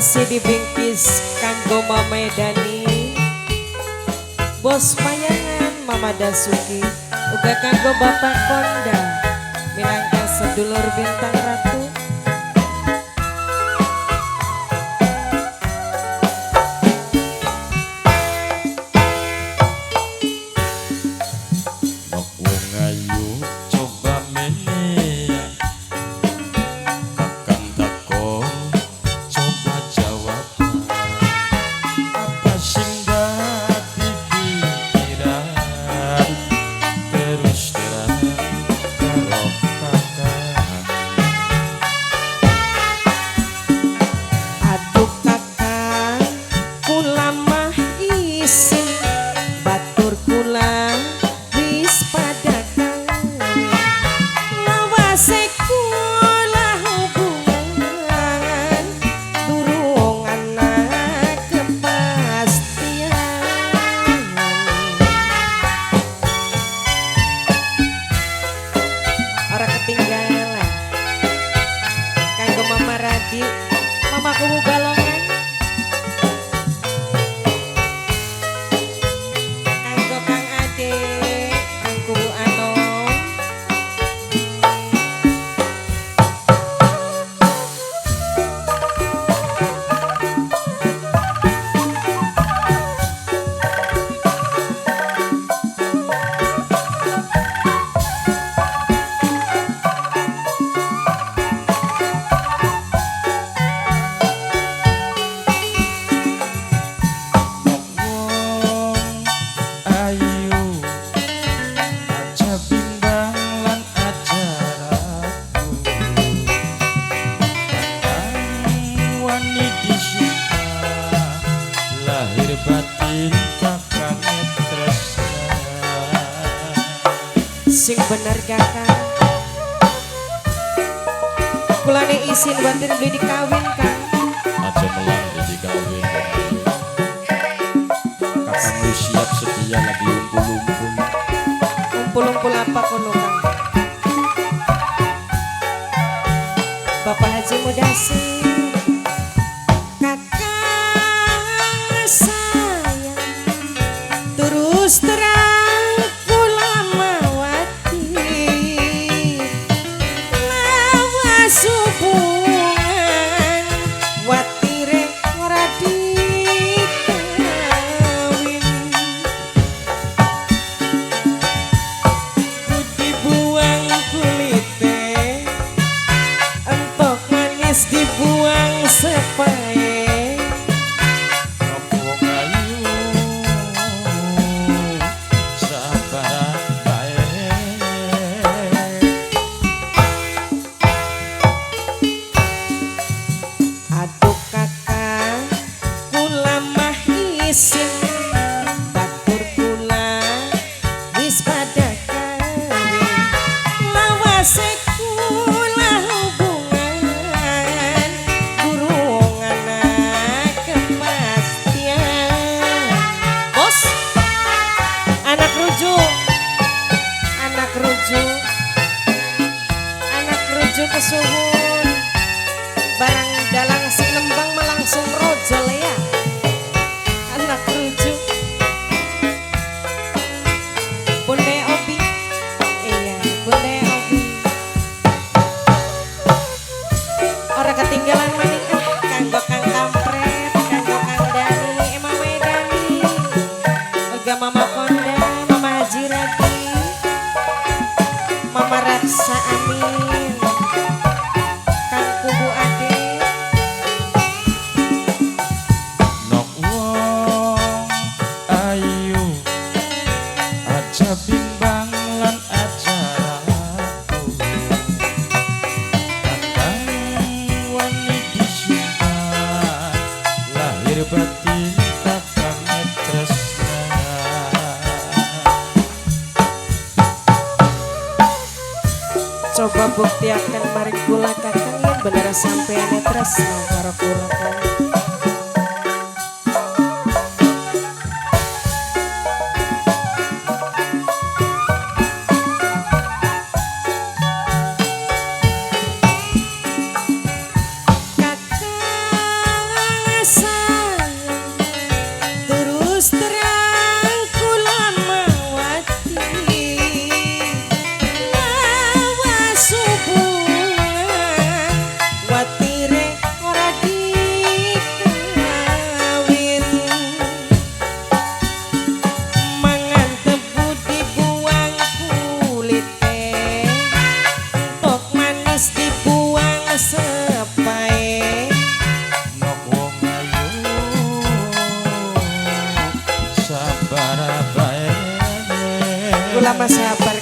Masih dibingkis kanggo Mama Dani, bos payangan Mama Dasuki, uga kanggo Bapak Konda, minangka sedulur bintang ratu. Nok wong ayu coba meneh, kakang takon coba jawab, apa sing dadi pikiran terus terang karo kakang. Aduh kakang, kula mah isin, batur kula wis pada kawin, lawase kula hubungan durung ana kepastian. Ora ketinggalan kanggo Mama Radi, Mama Kubu Balongan, kanggo Kang Ade, Kang Kubu Anom. Nok wong ayu aja bimbang lan aja ragu, kakang wani disuka lahir batin kakang tresna. Sing bener kakang, kulane isin bantin beli dikawin kang. Aja melang di kawin kakang wis siap sedia lagi umpul-umpul. Umpul-umpul apa kono kang? Bapak Haji Mudasir, kakang sayang, terus terang kula mawati, lawas hubungan watire ora dikawin. Budi buang kulite, entok manis dibuang sepae. Nok wong ayu sabar bae. Aduh kakak, kula mah isin, batur kula wis pada kawin, lawase kula hubungan durung ana kepastian. Bos, anak rujuk, anak rujuk, anak rujuk kesuhun, barang dalang sing nembang melangsung rojol ya. Anak rujuk Bunda Obi, iya Bunda Obi, ora ketinggalan maning kanggo Kang Kampret, kanggo Kang Dani, Mama Dani, uga Mama Konda, Mama Haji Radi, Mama Raksa Amin, Kang Kubu Ade. Nok wong ayu aja bimbang lan aja ragu, kakang wani disuka lahir batin kakang tresna. Coba buktiakan maring kula kakang yang bener sampeyan tresna karo kula kang. Kakang para bae Kula mas sahabat